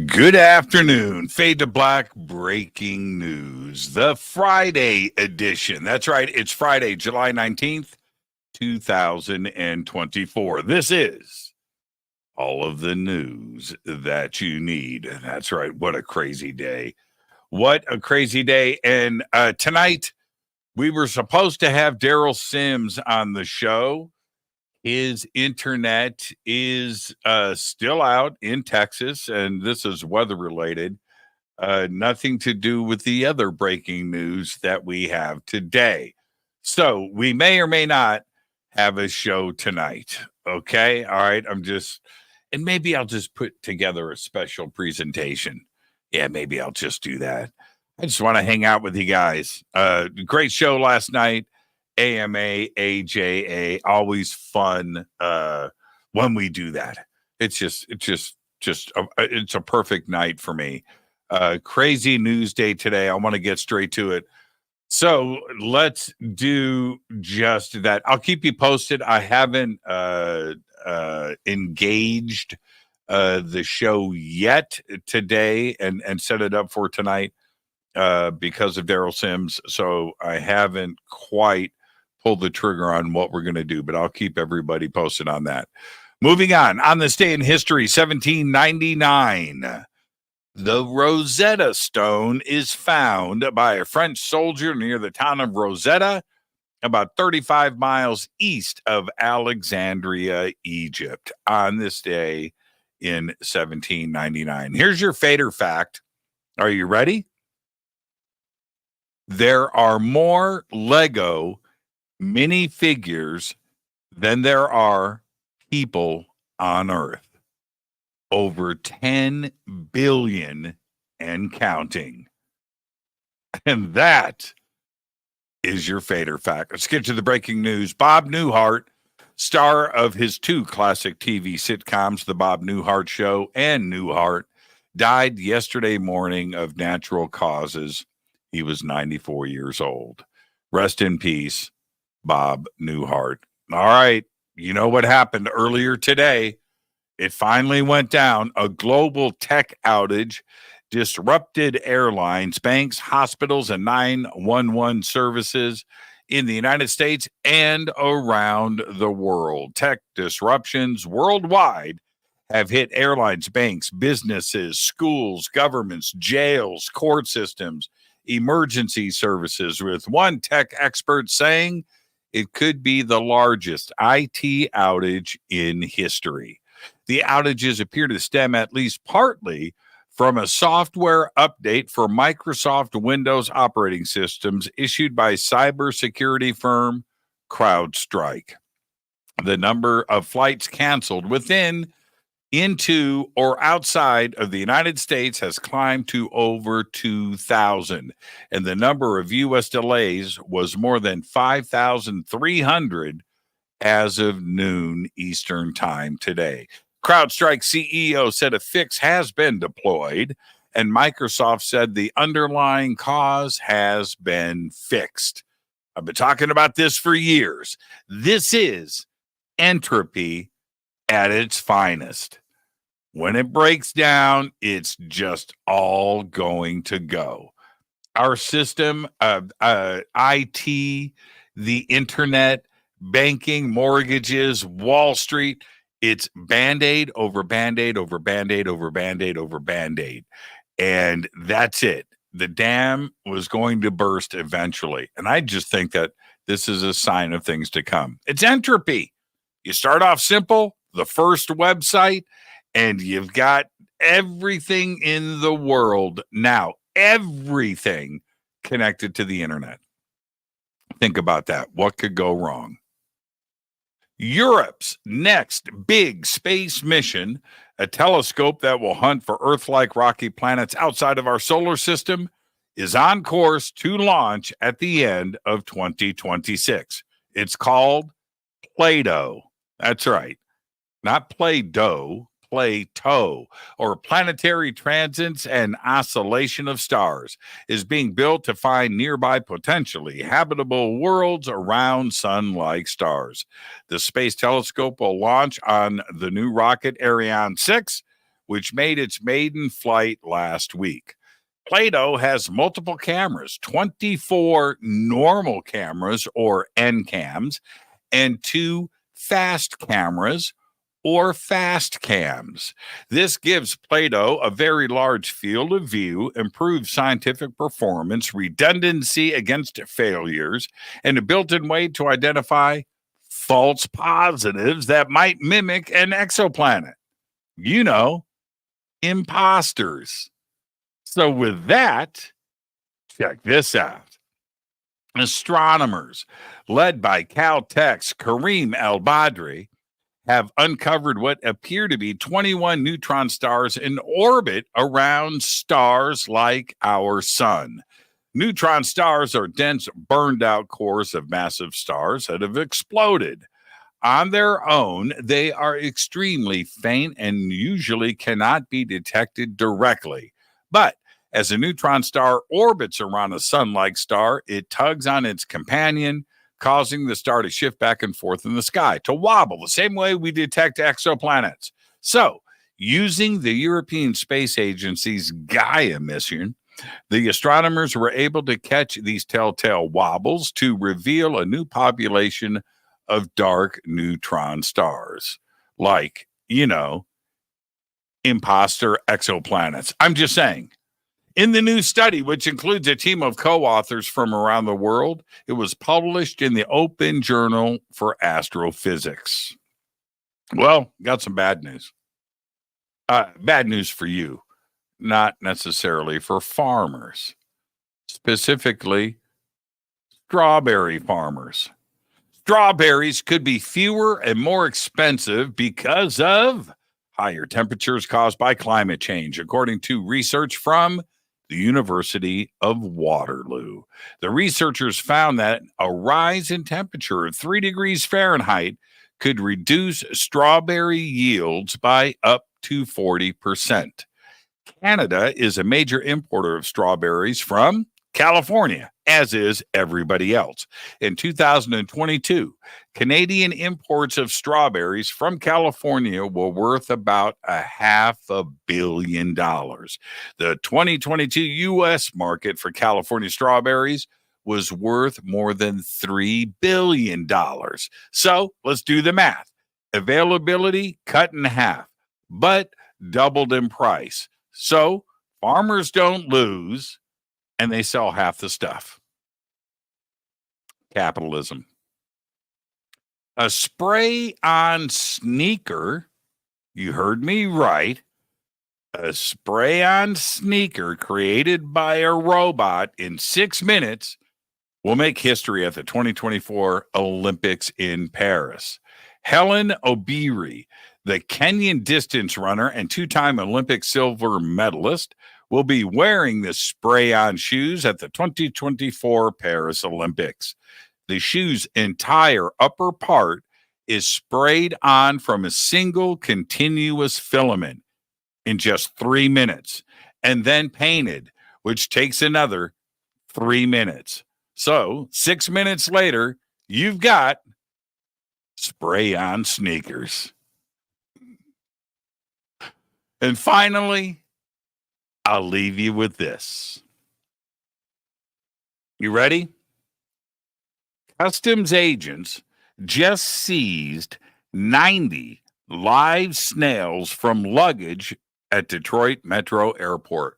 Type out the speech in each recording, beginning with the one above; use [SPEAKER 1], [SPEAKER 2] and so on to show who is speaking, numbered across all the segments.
[SPEAKER 1] Good afternoon. Fade to Black breaking news. The Friday edition. That's right. It's Friday, July 19th, 2024. This is all of the news that you need. That's right. What a crazy day. What a crazy day. And tonight, we were supposed to have Daryl Sims on the show. His internet is still out in Texas, and this is weather related. Nothing to do with the other breaking news that we have today. So we may or may not have a show tonight. Okay. All right. And maybe I'll just put together a special presentation. Yeah, maybe I'll just do that. I just want to hang out with you guys. Great show last night. AMA, AJA, always fun when we do that. It's a perfect night for me. Crazy news day today. I want to get straight to it. So let's do just that. I'll keep you posted. I haven't engaged the show yet today and set it up for tonight because of Daryl Sims. So I haven't quite pulled the trigger on what we're going to do, but I'll keep everybody posted on that. Moving on this day in history, 1799. The Rosetta Stone is found by a French soldier near the town of Rosetta, about 35 miles east of Alexandria, Egypt, on this day in 1799. Here's your fader fact. Are you ready? There are more Lego minifigures than there are people on Earth. Over 10 billion and counting. And that is your fader fact. Let's get to the breaking news. Bob Newhart, star of his two classic TV sitcoms, The Bob Newhart Show and Newhart, died yesterday morning of natural causes. He was 94 years old. Rest in peace, Bob Newhart. All right. You know what happened earlier today? It finally went down. A global tech outage disrupted airlines, banks, hospitals, and 911 services in the United States and around the world. Tech disruptions worldwide have hit airlines, banks, businesses, schools, governments, jails, court systems, emergency services, with one tech expert saying it could be the largest IT outage in history. The outages appear to stem at least partly from a software update for Microsoft Windows operating systems issued by cybersecurity firm CrowdStrike. The number of flights canceled within, into, or outside of the United States has climbed to over 2,000, and the number of U.S. delays was more than 5,300 as of noon Eastern time today. CrowdStrike CEO said a fix has been deployed, and Microsoft said the underlying cause has been fixed. I've been talking about this for years. This is entropy at its finest. When it breaks down, it's just all going to go. Our system, IT, the internet, banking, mortgages, Wall Street, it's Band-Aid over Band-Aid over Band-Aid over Band-Aid over Band-Aid. And that's it. The dam was going to burst eventually. And I just think that this is a sign of things to come. It's entropy. You start off simple, the first website, and you've got everything in the world now, everything connected to the internet. Think about that. What could go wrong? Europe's next big space mission, a telescope that will hunt for Earth-like rocky planets outside of our solar system, is on course to launch at the end of 2026. It's called Plato. That's right. Not Play-Doh, Plato, or planetary transits and oscillation of stars, is being built to find nearby potentially habitable worlds around sun-like stars. The space telescope will launch on the new rocket Ariane 6, which made its maiden flight last week. Plato has multiple cameras, 24 normal cameras or NCAMs, and 2 fast cameras or fast cams. This gives Plato a very large field of view, improved scientific performance, redundancy against failures, and a built-in way to identify false positives that might mimic an exoplanet. You know, imposters. So with that, check this out. Astronomers, led by Caltech's Kareem El-Badri, have uncovered what appear to be 21 neutron stars in orbit around stars like our sun. Neutron stars are dense, burned-out cores of massive stars that have exploded. On their own, they are extremely faint and usually cannot be detected directly. But as a neutron star orbits around a sun-like star, it tugs on its companion, causing the star to shift back and forth in the sky, to wobble, the same way we detect exoplanets. So, using the European Space Agency's Gaia mission, the astronomers were able to catch these telltale wobbles to reveal a new population of dark neutron stars, like, imposter exoplanets. I'm just saying. In the new study, which includes a team of co-authors from around the world, it was published in the Open Journal for Astrophysics. Well, got some bad news. Bad news for you, not necessarily for farmers, specifically strawberry farmers. Strawberries could be fewer and more expensive because of higher temperatures caused by climate change, according to research from the University of Waterloo. The researchers found that a rise in temperature of 3 degrees Fahrenheit could reduce strawberry yields by up to 40%. Canada is a major importer of strawberries from California, as is everybody else. In 2022, Canadian imports of strawberries from California were worth about $500 million. The 2022 U.S. market for California strawberries was worth more than $3 billion. So let's do the math. Availability cut in half, but doubled in price. So farmers don't lose, and they sell half the stuff. Capitalism. A spray-on sneaker, you heard me right, a spray-on sneaker created by a robot in 6 minutes will make history at the 2024 Olympics in Paris. Helen Obiri, the Kenyan distance runner and 2-time Olympic silver medalist, will be wearing the spray-on shoes at the 2024 Paris Olympics. The shoe's entire upper part is sprayed on from a single continuous filament in just 3 minutes, and then painted, which takes another 3 minutes. So 6 minutes later, you've got spray-on sneakers. And finally, I'll leave you with this. You ready? Customs agents just seized 90 live snails from luggage at Detroit Metro Airport.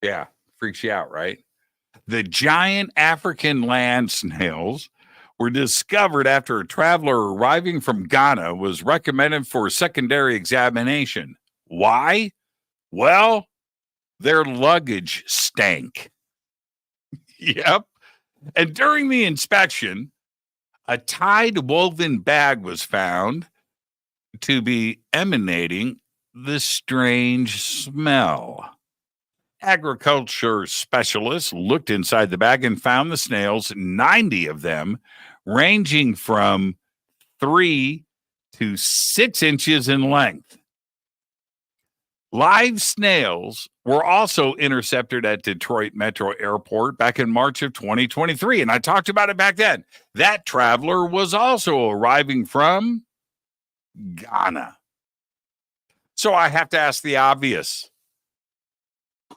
[SPEAKER 1] Yeah, freaks you out, right? The giant African land snails were discovered after a traveler arriving from Ghana was recommended for secondary examination. Why? Well, their luggage stank. Yep. And during the inspection, a tied woven bag was found to be emanating the strange smell. Agriculture specialists looked inside the bag and found the snails, 90 of them, ranging from 3 to 6 inches in length. Live snails were also intercepted at Detroit Metro Airport back in March of 2023, and I talked about it back then. That traveler was also arriving from Ghana. So I have to ask the obvious.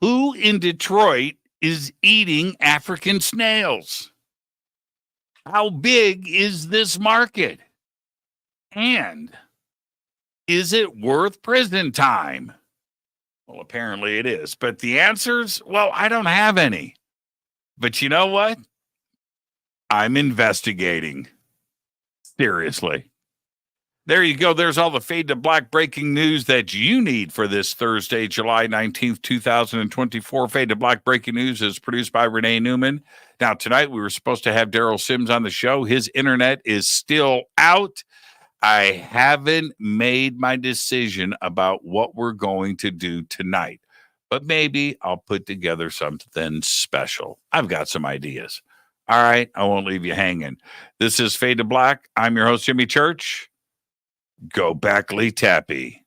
[SPEAKER 1] Who in Detroit is eating African snails? How big is this market? And is it worth prison time? Well, apparently it is. But the answers, well, I don't have any. But you know what? I'm investigating. Seriously. There you go. There's all the Fade to Black breaking news that you need for this Thursday, July 19th, 2024. Fade to Black breaking news is produced by Renee Neumann. Now, tonight we were supposed to have Daryl Sims on the show. His internet is still out. I haven't made my decision about what we're going to do tonight, but maybe I'll put together something special. I've got some ideas. All right. I won't leave you hanging. This is Fade to Black. I'm your host, Jimmy Church. Go back, Lee Tappy.